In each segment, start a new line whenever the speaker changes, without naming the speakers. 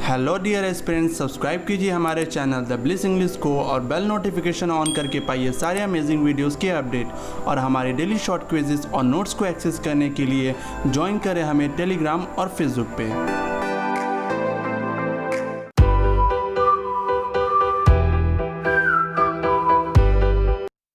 Hello dear aspirants, subscribe कीजिए हमारे channel the bliss English को और बेल नोटिफिकेशन ऑन करके पाइए सारे अमेजिंग वीडियोस के अपडेट और हमारे डेली शॉर्ट क्विजेस और नोट्स को एक्सेस करने के लिए ज्वाइन करें हमें टेलीग्राम और फेसबुक पे।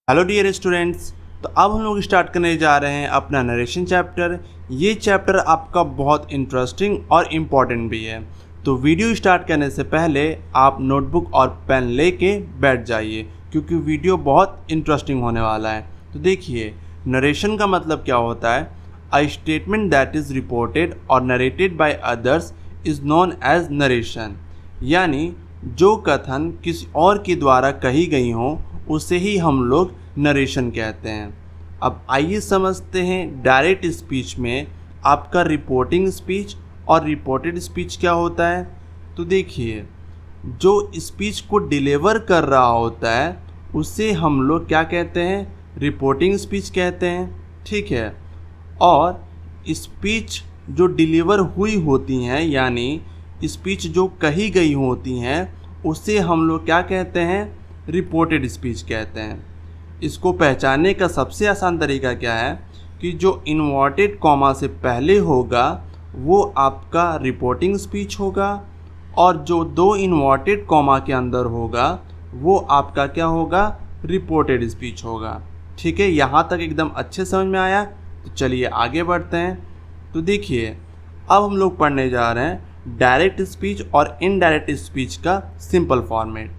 हेलो डियर स्टूडेंट्स, तो अब हम लोग स्टार्ट करने जा रहे हैं अपना नरेशन चैप्टर। ये चैप्टर आपका बहुत इंटरेस्टिंग और इम्पॉर्टेंट भी है, तो वीडियो स्टार्ट करने से पहले आप नोटबुक और पेन लेके बैठ जाइए क्योंकि वीडियो बहुत इंटरेस्टिंग होने वाला है। तो देखिए, नरेशन का मतलब क्या होता है। A statement that is reported और narrated by others is known as narration, यानी जो कथन किसी और के द्वारा कही गई हो उसे ही हम लोग नरेशन कहते हैं। अब आइए समझते हैं डायरेक्ट स्पीच में आपका रिपोर्टिंग स्पीच और रिपोर्टेड स्पीच क्या होता है। तो देखिए, जो स्पीच को डिलीवर कर रहा होता है उसे हम लोग क्या कहते हैं, रिपोर्टिंग स्पीच कहते हैं, ठीक है। और स्पीच जो डिलीवर हुई होती हैं, यानी स्पीच जो कही गई होती हैं, उसे हम लोग क्या कहते हैं, रिपोर्टेड स्पीच कहते हैं। इसको पहचानने का सबसे आसान तरीका क्या है कि जो इन्वर्टेड कॉमा से पहले होगा वो आपका रिपोर्टिंग स्पीच होगा और जो दो इन्वर्टेड कॉमा के अंदर होगा वो आपका क्या होगा, रिपोर्टेड स्पीच होगा। ठीक है, यहाँ तक एकदम अच्छे समझ में आया। तो चलिए आगे बढ़ते हैं। तो देखिए, अब हम लोग पढ़ने जा रहे हैं डायरेक्ट स्पीच और इनडायरेक्ट स्पीच का सिंपल फॉर्मेट।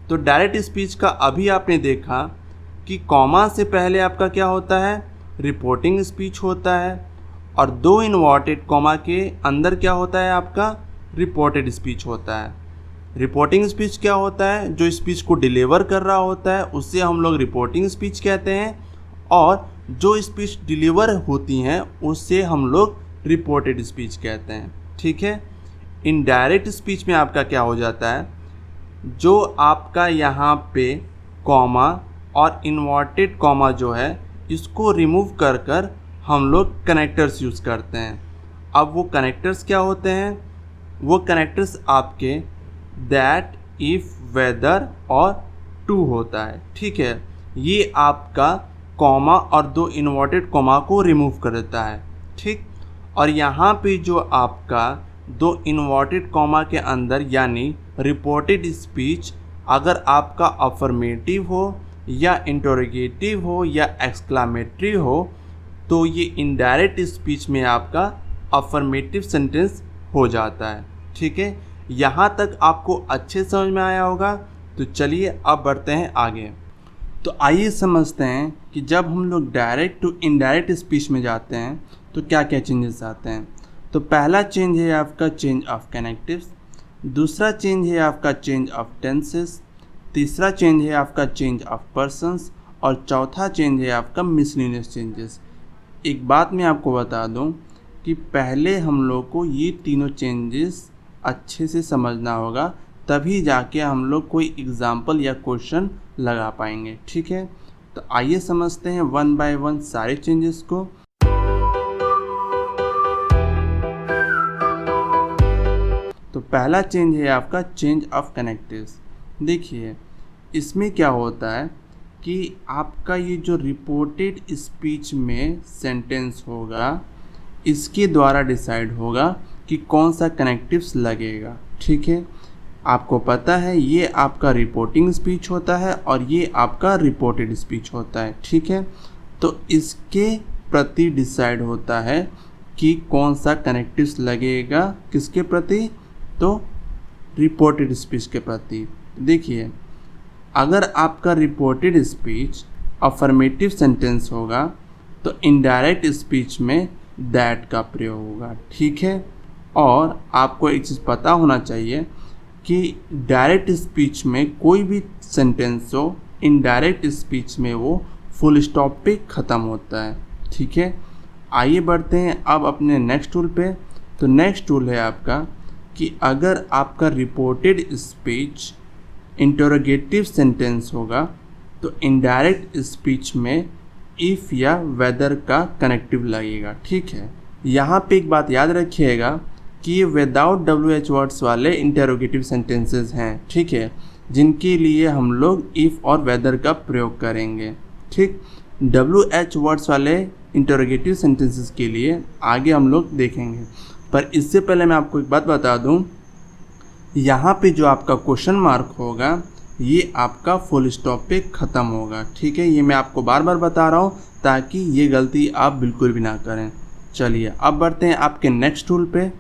तो डायरेक्ट स्पीच का अभी आपने देखा कि कॉमा से पहले आपका क्या होता है, रिपोर्टिंग स्पीच होता है, और दो इन्वर्टेड कॉमा के अंदर क्या होता है आपका, रिपोर्टेड स्पीच होता है। रिपोर्टिंग स्पीच क्या होता है, जो स्पीच को डिलीवर कर रहा होता है उससे हम लोग रिपोर्टिंग स्पीच कहते हैं, और जो स्पीच डिलीवर होती हैं उससे हम लोग रिपोर्टेड स्पीच कहते हैं। ठीक है। इनडायरेक्ट स्पीच में आपका क्या हो जाता है, जो आपका यहाँ पे कॉमा और इन्वर्टेड कॉमा जो है इसको रिमूव कर कर हम लोग कनेक्टर्स यूज़ करते हैं। अब वो कनेक्टर्स क्या होते हैं, वो कनेक्टर्स आपके दैट, इफ़, वेदर और टू होता है। ठीक है, ये आपका कॉमा और दो इन्वर्टेड कॉमा को रिमूव कर देता है। ठीक, और यहाँ पे जो आपका दो इन्वर्टेड कॉमा के अंदर यानी रिपोर्टेड स्पीच अगर आपका अफर्मेटिव हो या इंटरोगेटिव हो या एक्सक्लामेटरी हो तो ये इनडायरेक्ट स्पीच में आपका अफर्मेटिव सेंटेंस हो जाता है। ठीक है, यहाँ तक आपको अच्छे समझ में आया होगा। तो चलिए अब बढ़ते हैं आगे। तो आइए समझते हैं कि जब हम लोग डायरेक्ट टू इनडायरेक्ट स्पीच में जाते हैं तो क्या क्या चेंजेस आते हैं। तो पहला चेंज है आपका चेंज ऑफ कनेक्टिव्स, दूसरा चेंज है आपका चेंज ऑफ टेंसेस, तीसरा चेंज है आपका चेंज ऑफ पर्सन्स, और चौथा चेंज है आपका मिसलिनियस चेंजेस। एक बात मैं आपको बता दूं कि पहले हम लोग को ये तीनों चेंजेस अच्छे से समझना होगा, तभी जाके हम लोग कोई एग्जाम्पल या क्वेश्चन लगा पाएंगे। ठीक है, तो आइए समझते हैं वन बाय वन सारे चेंजेस को। तो पहला चेंज है आपका चेंज ऑफ कनेक्टिव्स। देखिए, इसमें क्या होता है कि आपका ये जो रिपोर्टेड स्पीच में सेंटेंस होगा इसके द्वारा डिसाइड होगा कि कौन सा कनेक्टिव्स लगेगा। ठीक है, आपको पता है ये आपका रिपोर्टिंग स्पीच होता है और ये आपका रिपोर्टेड स्पीच होता है। ठीक है, तो इसके प्रति डिसाइड होता है कि कौन सा कनेक्टिव्स लगेगा, किसके प्रति, तो रिपोर्टेड स्पीच के प्रति। देखिए, अगर आपका रिपोर्टेड स्पीच अफर्मेटिव सेंटेंस होगा तो इनडायरेक्ट स्पीच में दैट का प्रयोग होगा। ठीक है, और आपको एक चीज़ पता होना चाहिए कि डायरेक्ट स्पीच में कोई भी सेंटेंस हो, इनडायरेक्ट स्पीच में वो फुल स्टॉप पे ख़त्म होता है। ठीक है, आइए बढ़ते हैं अब अपने नेक्स्ट टूल पे। तो नेक्स्ट टूल है आपका कि अगर आपका रिपोर्टेड स्पीच इंटरोगेटिव सेंटेंस होगा तो इनडायरेक्ट स्पीच में इफ़ या वेदर का कनेक्टिव लगेगा। ठीक है, यहाँ पे एक बात याद रखिएगा कि ये विदाउट WH वर्ड्स वाले इंटेरोगेटिव सेंटेंसेस हैं, ठीक है, जिनके लिए हम लोग इफ़ और वेदर का प्रयोग करेंगे। ठीक, WH वर्ड्स वाले इंटेरोगेटिव सेंटेंसेस के लिए आगे हम लोग देखेंगे, पर इससे पहले मैं आपको एक बात बता दूं, यहाँ पे जो आपका क्वेश्चन मार्क होगा ये आपका फुल स्टॉप पे ख़त्म होगा। ठीक है, ये मैं आपको बार बार बता रहा हूँ ताकि ये गलती आप बिल्कुल भी ना करें। चलिए अब बढ़ते हैं आपके नेक्स्ट टूल पे।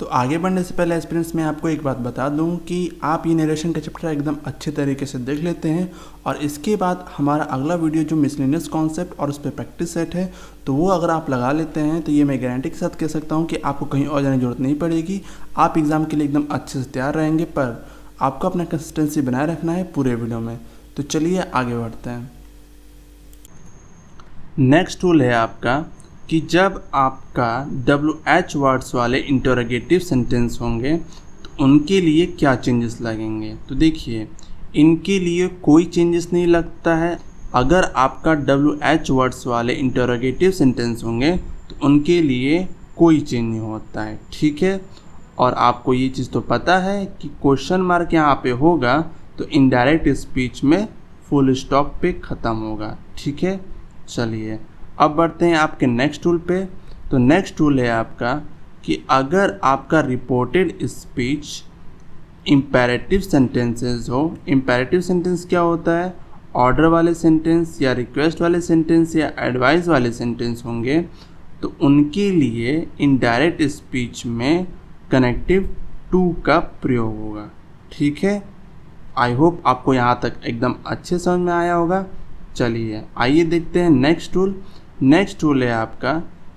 तो आगे बढ़ने से पहले एक्सपीरियंस में आपको एक बात बता दूं कि आप ये नरेशन का चैप्टर एकदम अच्छे तरीके से देख लेते हैं और इसके बाद हमारा अगला वीडियो जो मिसलेनियस कॉन्सेप्ट और उस पर प्रैक्टिस सेट है, तो वो अगर आप लगा लेते हैं तो ये मैं गारंटी के साथ कह सकता हूं कि आपको कहीं और जाने की जरूरत नहीं पड़ेगी। आप एग्ज़ाम के लिए एकदम अच्छे से तैयार रहेंगे, पर आपको अपना कंसिस्टेंसी बनाए रखना है पूरे वीडियो में। तो चलिए आगे बढ़ते हैं। नेक्स्ट टूल है आपका कि जब आपका WH वर्ड्स वाले इंटरोगेटिव सेंटेंस होंगे तो उनके लिए क्या चेंजेस लगेंगे। तो देखिए, इनके लिए कोई चेंजेस नहीं लगता है। अगर आपका WH वर्ड्स वाले इंटरोगेटिव सेंटेंस होंगे तो उनके लिए कोई चेंज नहीं होता है। ठीक है, और आपको ये चीज़ तो पता है कि क्वेश्चन मार्क यहाँ पे होगा तो इनडायरेक्ट स्पीच में फुल स्टॉप पे ख़त्म होगा। ठीक है, चलिए अब बढ़ते हैं आपके नेक्स्ट टूल पे। तो नेक्स्ट टूल है आपका कि अगर आपका रिपोर्टेड स्पीच इम्पेरेटिव सेंटेंसेस हो। इम्पेरेटिव सेंटेंस क्या होता है? ऑर्डर वाले सेंटेंस या रिक्वेस्ट वाले सेंटेंस या एडवाइस वाले सेंटेंस होंगे तो उनके लिए इनडायरेक्ट स्पीच में कनेक्टिव टू का प्रयोग होगा। ठीक है, आई होप आपको यहाँ तक एकदम अच्छे समझ में आया होगा। चलिए आइए देखते हैं नेक्स्ट टूल। नेक्स्ट टूल है आपका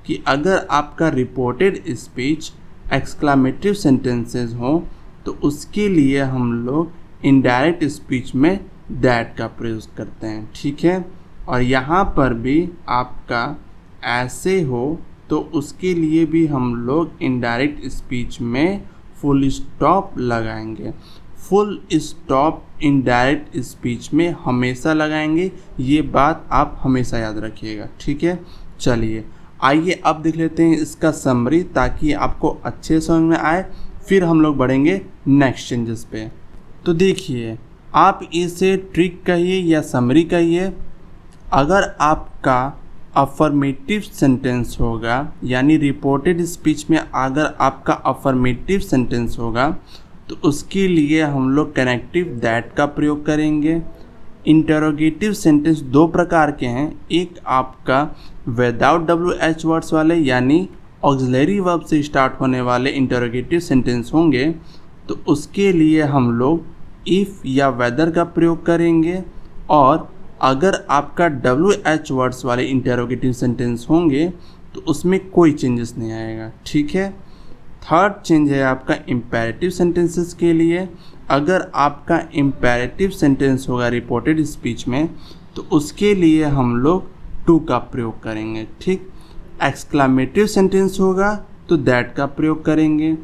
कि अगर आपका रिपोर्टेड स्पीच एक्सक्लामेटिव सेंटेंसेस हो तो उसके लिए हम लोग इनडायरेक्ट स्पीच में दैट का प्रयोग करते हैं। ठीक है, और यहाँ पर भी आपका ऐसे हो तो उसके लिए भी हम लोग इनडायरेक्ट स्पीच में फुल स्टॉप लगाएंगे। फुल स्टॉप इनडायरेक्ट स्पीच में हमेशा लगाएंगे, ये बात आप हमेशा याद रखिएगा। ठीक है, चलिए आइए अब देख लेते हैं इसका समरी ताकि आपको अच्छे समझ में आए, फिर हम लोग बढ़ेंगे नेक्स्ट चेंजेस पे। तो देखिए, आप इसे ट्रिक कहिए या समरी कहिए, अगर आपका अफर्मेटिव सेंटेंस होगा यानी रिपोर्टेड स्पीच में अगर आपका अफर्मेटिव सेंटेंस होगा तो उसके लिए हम लोग कनेक्टिव दैट का प्रयोग करेंगे। इंटरोगेटिव सेंटेंस दो प्रकार के हैं, एक आपका विदाउट WH वर्ड्स वाले यानी ऑक्सिलरी वर्ब से स्टार्ट होने वाले इंटरोगेटिव सेंटेंस होंगे तो उसके लिए हम लोग इफ़ या वेदर का प्रयोग करेंगे, और अगर आपका WH वर्ड्स वाले इंटरोगेटिव सेंटेंस होंगे तो उसमें कोई चेंजेस नहीं आएगा। ठीक है, थर्ड चेंज है आपका इम्पेरेटिव सेंटेंसेस के लिए। अगर आपका इम्पेरेटिव सेंटेंस होगा रिपोर्टेड स्पीच में तो उसके लिए हम लोग टू का प्रयोग करेंगे। ठीक, एक्सक्लामेटिव सेंटेंस होगा तो दैट का प्रयोग करेंगे।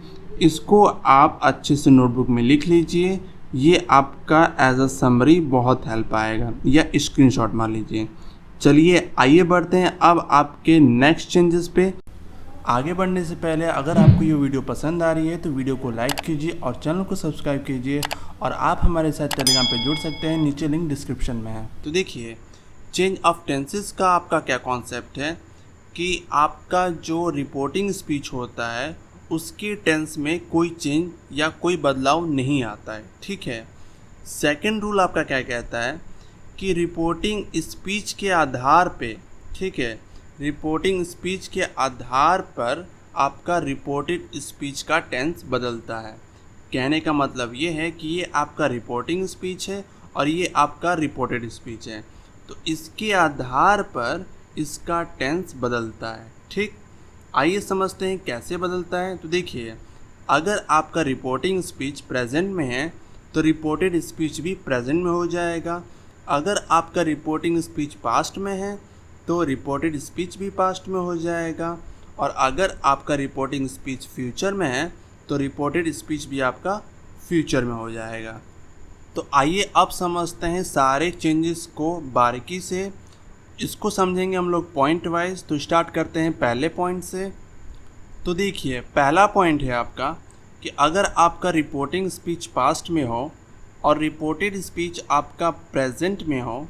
इसको आप अच्छे से नोटबुक में लिख लीजिए, ये आपका एज अ समरी बहुत हेल्प आएगा, या स्क्रीनशॉट मार लीजिए। चलिए आइए बढ़ते हैं अब आपके नेक्स्ट चेंजेस पे। आगे बढ़ने से पहले अगर आपको ये वीडियो पसंद आ रही है तो वीडियो को लाइक कीजिए और चैनल को सब्सक्राइब कीजिए, और आप हमारे साथ टेलीग्राम पे जुड़ सकते हैं, नीचे लिंक डिस्क्रिप्शन में है। तो देखिए, चेंज ऑफ टेंसेस का आपका क्या कॉन्सेप्ट है कि आपका जो रिपोर्टिंग स्पीच होता है उसके टेंस में कोई चेंज या कोई बदलाव नहीं आता है। ठीक है, सेकंड रूल आपका क्या कहता है कि रिपोर्टिंग स्पीच के आधार पे, ठीक है, रिपोर्टिंग स्पीच के आधार पर आपका रिपोर्टेड स्पीच का टेंस बदलता है। कहने का मतलब ये है कि ये आपका रिपोर्टिंग स्पीच है और ये आपका रिपोर्टेड स्पीच है, तो इसके आधार पर इसका टेंस बदलता है। ठीक, आइए समझते हैं कैसे बदलता है। तो देखिए, अगर आपका रिपोर्टिंग स्पीच प्रेजेंट में है तो रिपोर्टेड स्पीच भी प्रेजेंट में हो जाएगा। अगर आपका रिपोर्टिंग स्पीच पास्ट में है तो रिपोर्टेड स्पीच भी पास्ट में हो जाएगा, और अगर आपका रिपोर्टिंग स्पीच फ्यूचर में है तो रिपोर्टेड स्पीच भी आपका फ्यूचर में हो जाएगा। तो आइए अब समझते हैं सारे चेंजेस को बारीकी से, इसको समझेंगे हम लोग पॉइंट वाइज। तो स्टार्ट करते हैं पहले पॉइंट से। तो देखिए पहला पॉइंट है आपका कि अगर आपका रिपोर्टिंग स्पीच पास्ट में हो और रिपोर्टेड स्पीच आपका प्रेजेंट में हो,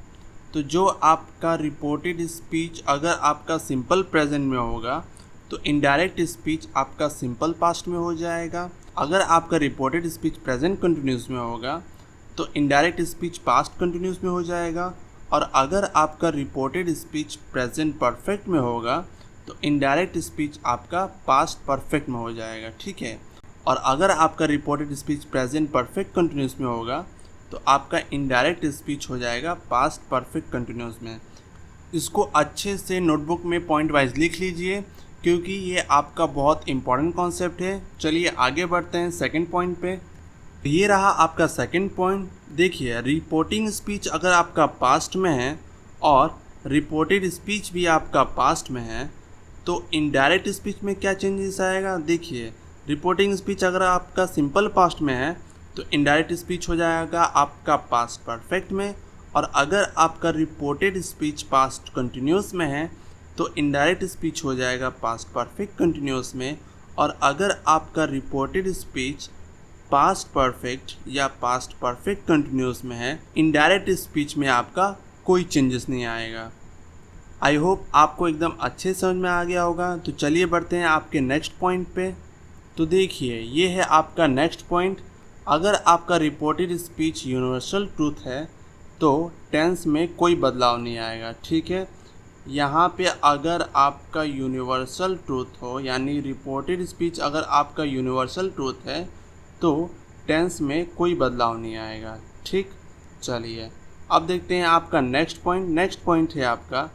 तो जो आपका रिपोर्टेड स्पीच अगर आपका सिंपल प्रेजेंट में होगा तो इनडायरेक्ट स्पीच आपका सिंपल पास्ट में हो जाएगा। अगर आपका रिपोर्टेड स्पीच प्रेजेंट कंटिन्यूस में होगा तो इनडायरेक्ट स्पीच पास्ट कंटिन्यूस में हो जाएगा। और अगर आपका रिपोर्टेड स्पीच प्रेजेंट परफेक्ट में होगा तो इनडायरेक्ट स्पीच आपका पास्ट परफेक्ट में हो जाएगा, ठीक है। और अगर आपका reported speech present perfect continuous में होगा तो आपका इनडायरेक्ट स्पीच हो जाएगा पास्ट परफेक्ट कंटिन्यूस में। इसको अच्छे से नोटबुक में पॉइंट वाइज लिख लीजिए क्योंकि ये आपका बहुत इंपॉर्टेंट कॉन्सेप्ट है। चलिए आगे बढ़ते हैं सेकंड पॉइंट पे। ये रहा आपका सेकंड पॉइंट। देखिए रिपोर्टिंग स्पीच अगर आपका पास्ट में है और रिपोर्टेड स्पीच भी आपका पास्ट में है तो इनडायरेक्ट स्पीच में क्या चेंजेस आएगा। देखिए रिपोर्टिंग स्पीच अगर आपका सिंपल पास्ट में है तो इनडायरेक्ट स्पीच हो जाएगा आपका पास्ट परफेक्ट में। और अगर आपका रिपोर्टेड स्पीच पास्ट कंटिन्यूस में है तो इनडायरेक्ट स्पीच हो जाएगा पास्ट परफेक्ट कंटिन्यूस में। और अगर आपका रिपोर्टेड स्पीच पास्ट परफेक्ट या पास्ट परफेक्ट कंटिन्यूस में है, इनडायरेक्ट स्पीच में आपका कोई चेंजेस नहीं आएगा। आई होप आपको एकदम अच्छे समझ में आ गया होगा। तो चलिए बढ़ते हैं आपके नेक्स्ट पॉइंट पे। तो देखिए ये है आपका नेक्स्ट पॉइंट। अगर आपका रिपोर्टेड स्पीच यूनिवर्सल ट्रूथ है तो टेंस में कोई बदलाव नहीं आएगा, ठीक है। यहाँ पे अगर आपका यूनिवर्सल ट्रूथ हो यानी रिपोर्टेड स्पीच अगर आपका यूनिवर्सल ट्रूथ है तो टेंस में कोई बदलाव नहीं आएगा, ठीक। चलिए अब देखते हैं आपका नेक्स्ट पॉइंट। नेक्स्ट पॉइंट है आपका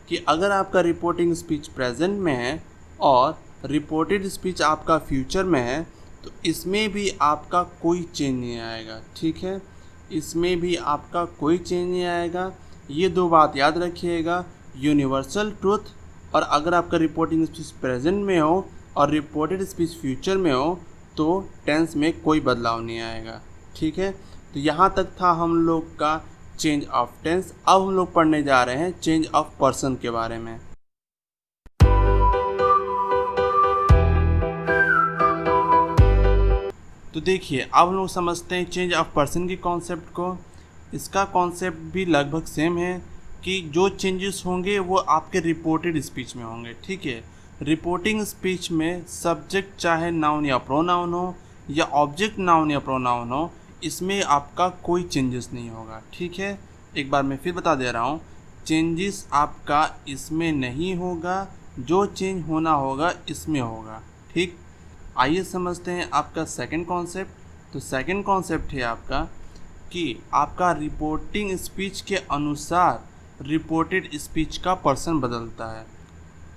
कि अगर आपका रिपोर्टिंग स्पीच प्रेजेंट में है और रिपोर्टेड स्पीच आपका फ्यूचर में है तो इसमें भी आपका कोई चेंज नहीं आएगा, ठीक है। इसमें भी आपका कोई चेंज नहीं आएगा। ये दो बात याद रखिएगा, यूनिवर्सल ट्रूथ और अगर आपका रिपोर्टिंग स्पीच प्रेजेंट में हो और रिपोर्टेड स्पीच फ्यूचर में हो तो टेंस में कोई बदलाव नहीं आएगा, ठीक है। तो यहाँ तक था हम लोग का चेंज ऑफ टेंस। अब हम लोग पढ़ने जा रहे हैं चेंज ऑफ पर्सन के बारे में। तो देखिए अब हम लोग समझते हैं चेंज ऑफ पर्सन के कॉन्सेप्ट को। इसका कॉन्सेप्ट भी लगभग सेम है कि जो चेंजेस होंगे वो आपके रिपोर्टेड स्पीच में होंगे, ठीक है। रिपोर्टिंग स्पीच में सब्जेक्ट चाहे नाउन या प्रोनाउन हो या ऑब्जेक्ट नाउन या प्रोनाउन हो, इसमें आपका कोई चेंजेस नहीं होगा, ठीक है। एक बार मैं फिर बता दे रहा हूँ, चेंजेस आपका इसमें नहीं होगा, जो चेंज होना होगा इसमें होगा, ठीक। आइए समझते हैं आपका सेकंड कॉन्सेप्ट। तो सेकंड कॉन्सेप्ट है आपका कि आपका रिपोर्टिंग स्पीच के अनुसार रिपोर्टेड स्पीच का पर्सन बदलता है।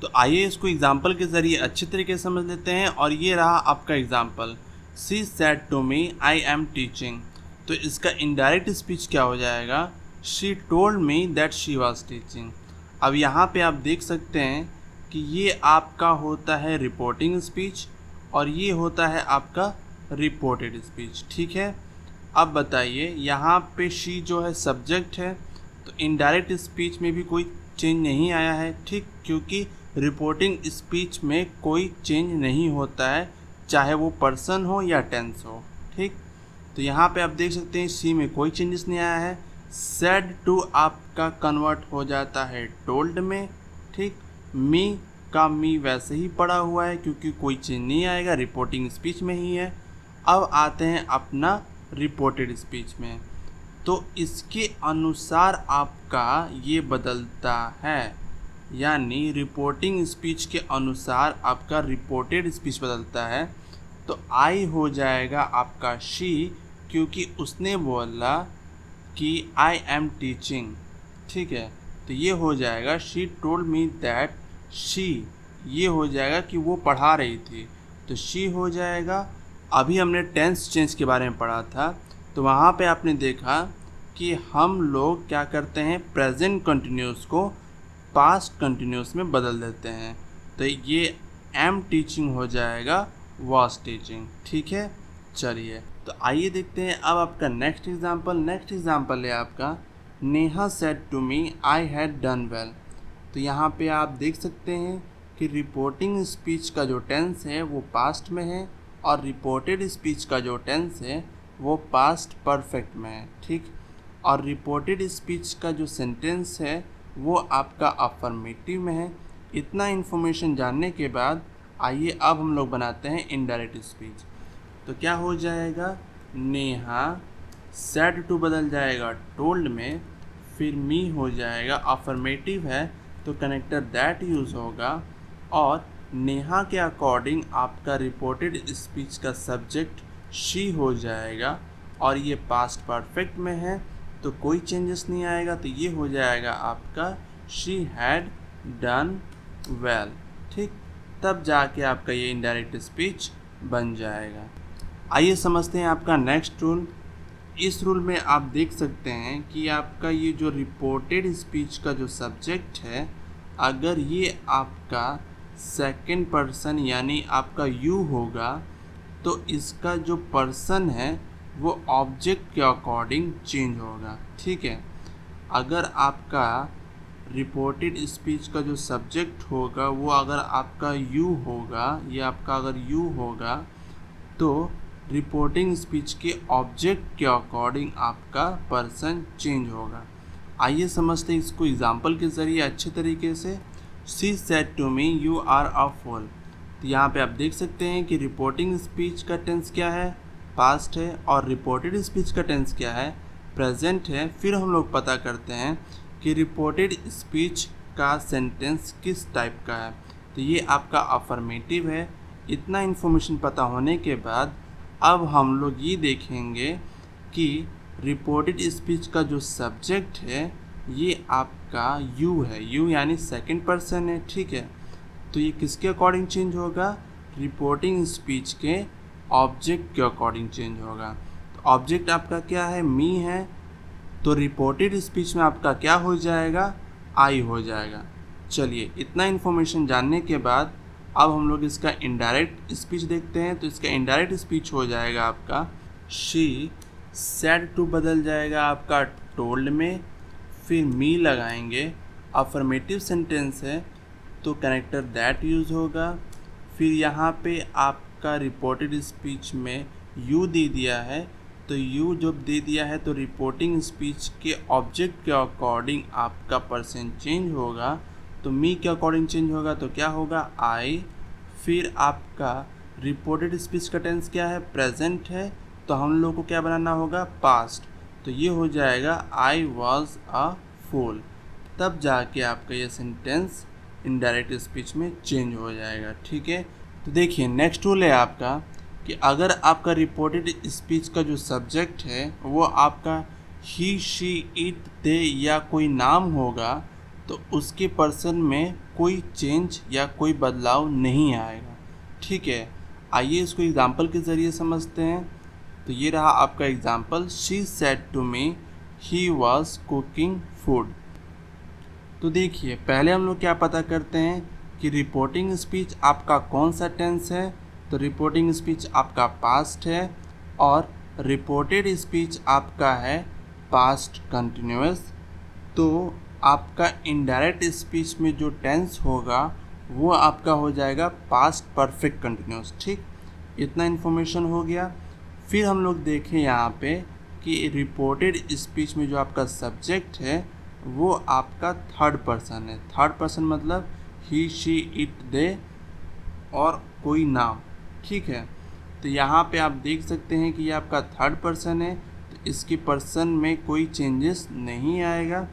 तो आइए इसको एग्जाम्पल के ज़रिए अच्छे तरीके से समझ लेते हैं। और ये रहा आपका example, she said to me I am teaching. तो इसका इनडायरेक्ट स्पीच क्या हो जाएगा, she told me that she was teaching. अब यहाँ पे आप देख सकते हैं कि ये आपका होता है रिपोर्टिंग स्पीच और ये होता है आपका रिपोर्टेड स्पीच, ठीक है। अब बताइए यहाँ पे शी जो है सब्जेक्ट है तो इनडायरेक्ट स्पीच में भी कोई चेंज नहीं आया है, ठीक, क्योंकि रिपोर्टिंग स्पीच में कोई चेंज नहीं होता है चाहे वो पर्सन हो या टेंस हो, ठीक। तो यहाँ पे आप देख सकते हैं सी में कोई चेंजेस नहीं आया है। सेड टू आपका कन्वर्ट हो जाता है टोल्ड में, ठीक। मी का मी वैसे ही पड़ा हुआ है क्योंकि कोई चेंज नहीं आएगा, रिपोर्टिंग स्पीच में ही है। अब आते हैं अपना रिपोर्टेड स्पीच में। तो इसके अनुसार आपका ये बदलता है, यानी रिपोर्टिंग स्पीच के अनुसार आपका रिपोर्टेड स्पीच बदलता है। तो आई हो जाएगा आपका शी क्योंकि उसने बोला कि आई एम टीचिंग, ठीक है। तो ये हो जाएगा she told me that she, ये हो जाएगा कि वो पढ़ा रही थी, तो शी हो जाएगा। अभी हमने टेंस चेंज के बारे में पढ़ा था तो वहाँ पे आपने देखा कि हम लोग क्या करते हैं, प्रेजेंट कंटिन्यूस को पास्ट कंटिन्यूस में बदल देते हैं। तो ये एम टीचिंग हो जाएगा वाज टीचिंग, ठीक है। चलिए तो आइए देखते हैं अब आपका नेक्स्ट एग्जांपल। नेक्स्ट एग्जांपल है आपका Neha said to me I had done well. तो यहाँ पे आप देख सकते हैं कि रिपोर्टिंग स्पीच का जो टेंस है वो पास्ट में है और रिपोर्टेड स्पीच का जो टेंस है वो पास्ट परफेक्ट में है, ठीक। और रिपोर्टेड स्पीच का जो सेंटेंस है वो आपका अफर्मेटिव में है। इतना इन्फॉर्मेशन जानने के बाद आइए अब हम लोग बनाते हैं इनडायरेक्ट स्पीच। तो क्या हो जाएगा, नेहा सेड टू बदल जाएगा टोल्ड में, फिर मी हो जाएगा, अफर्मेटिव है तो कनेक्टर दैट यूज़ होगा, और नेहा के अकॉर्डिंग आपका रिपोर्टेड स्पीच का सब्जेक्ट शी हो जाएगा और ये पास्ट परफेक्ट में है तो कोई चेंजेस नहीं आएगा, तो ये हो जाएगा आपका शी हैड डन वेल, ठीक। तब जाके आपका ये इनडायरेक्ट स्पीच बन जाएगा। आइए समझते हैं आपका नेक्स्ट रूल। इस रूल में आप देख सकते हैं कि आपका ये जो रिपोर्टेड स्पीच का जो सब्जेक्ट है, अगर ये आपका सेकंड पर्सन यानी आपका यू होगा तो इसका जो पर्सन है वो ऑब्जेक्ट के अकॉर्डिंग चेंज होगा, ठीक है। अगर आपका रिपोर्टेड स्पीच का जो सब्जेक्ट होगा वो अगर आपका यू होगा, ये आपका अगर यू होगा तो रिपोर्टिंग स्पीच के ऑब्जेक्ट के अकॉर्डिंग आपका पर्सन चेंज होगा। आइए समझते हैं इसको एग्जाम्पल के ज़रिए अच्छे तरीके से। She said to me you are a fool. तो यहाँ पे आप देख सकते हैं कि रिपोर्टिंग स्पीच का टेंस क्या है, पास्ट है, और रिपोर्टेड स्पीच का टेंस क्या है, प्रेजेंट है। फिर हम लोग पता करते हैं कि रिपोर्टेड स्पीच का सेंटेंस किस टाइप का है, तो ये आपका अफर्मेटिव है। इतना इन्फॉर्मेशन पता होने के बाद अब हम लोग ये देखेंगे कि रिपोर्टेड स्पीच का जो सब्जेक्ट है ये आपका यू है, यू यानी सेकंड पर्सन है, ठीक है। तो ये किसके अकॉर्डिंग चेंज होगा, रिपोर्टिंग स्पीच के ऑब्जेक्ट के अकॉर्डिंग चेंज होगा। तो ऑब्जेक्ट आपका क्या है, मी है, तो रिपोर्टेड स्पीच में आपका क्या हो जाएगा, आई हो जाएगा। चलिए इतना इन्फॉर्मेशन जानने के बाद अब हम लोग इसका इनडायरेक्ट स्पीच देखते हैं। तो इसका इनडायरेक्ट स्पीच हो जाएगा आपका शी सेड टू बदल जाएगा आपका टोल्ड में, फिर मी लगाएंगे, अफर्मेटिव सेंटेंस है तो कनेक्टर दैट यूज़ होगा। फिर यहाँ पे आपका रिपोर्टेड स्पीच में यू दे दिया है, तो यू जब दे दिया है तो रिपोर्टिंग स्पीच के ऑब्जेक्ट के अकॉर्डिंग आपका पर्सन चेंज होगा। तो मी के अकॉर्डिंग चेंज होगा तो क्या होगा, आई। फिर आपका रिपोर्टेड स्पीच का टेंस क्या है, प्रेजेंट है, तो हम लोग को क्या बनाना होगा, पास्ट। तो ये हो जाएगा आई वॉज अ फूल। तब जाके आपका ये सेंटेंस इनडायरेक्ट स्पीच में चेंज हो जाएगा, ठीक है। तो देखिए नेक्स्ट रूल है आपका कि अगर आपका रिपोर्टेड स्पीच का जो सब्जेक्ट है वो आपका ही, शी, इट, दे या कोई नाम होगा तो उसके पर्सन में कोई चेंज या कोई बदलाव नहीं आएगा, ठीक है। आइए इसको एग्जांपल के ज़रिए समझते हैं। तो ये रहा आपका example, she said to me he was cooking food. तो देखिए पहले हम लोग क्या पता करते हैं कि रिपोर्टिंग स्पीच आपका कौन सा टेंस है। तो रिपोर्टिंग स्पीच आपका पास्ट है और रिपोर्टेड स्पीच आपका है पास्ट कंटिन्यूअस। तो आपका इनडायरेक्ट स्पीच में जो टेंस होगा वो आपका हो जाएगा पास्ट परफेक्ट कंटिन्यूअस, ठीक। इतना इन्फॉर्मेशन हो गया। फिर हम लोग देखें यहाँ पे कि रिपोर्टेड स्पीच में जो आपका सब्जेक्ट है वो आपका थर्ड पर्सन है। थर्ड पर्सन मतलब ही, शी, इट, दे और कोई नाम, ठीक है। तो यहाँ पे आप देख सकते हैं कि ये आपका थर्ड पर्सन है तो इसके पर्सन में कोई चेंजेस नहीं आएगा।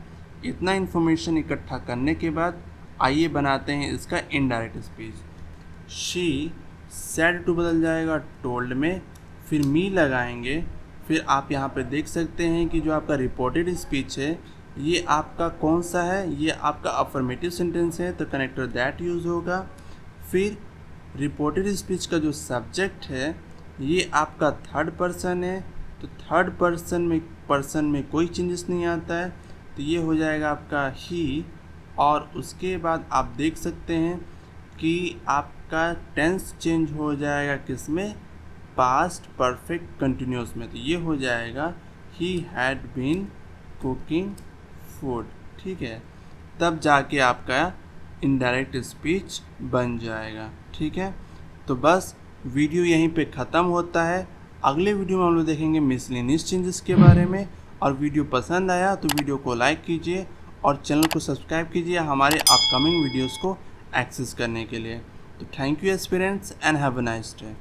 इतना इन्फॉर्मेशन इकट्ठा करने के बाद आइए बनाते हैं इसका indirect speech. She said to बदल जाएगा टोल्ड में, फिर मी लगाएंगे। फिर आप यहाँ पे देख सकते हैं कि जो आपका रिपोर्टेड स्पीच है ये आपका कौन सा है, ये आपका अफर्मेटिव सेंटेंस है तो कनेक्टर दैट यूज़ होगा। फिर रिपोर्टेड स्पीच का जो सब्जेक्ट है ये आपका थर्ड पर्सन है तो थर्ड पर्सन में कोई चेंजेस नहीं आता है तो ये हो जाएगा आपका ही। और उसके बाद आप देख सकते हैं कि आपका टेंस चेंज हो जाएगा किस में, पास्ट परफेक्ट कंटिन्यूअस में, तो ये हो जाएगा he had been cooking food, ठीक है। तब जाके आपका इनडायरेक्ट स्पीच बन जाएगा। ठीक है, तो बस वीडियो यहीं पे ख़त्म होता है। अगले वीडियो में हम लोग देखेंगे मिसलेनियस चेंजेस के बारे में। और वीडियो पसंद आया तो वीडियो को लाइक कीजिए और चैनल को सब्सक्राइब कीजिए हमारे अपकमिंग वीडियोस को एक्सेस करने के लिए। तो thank you aspirants and have a nice day.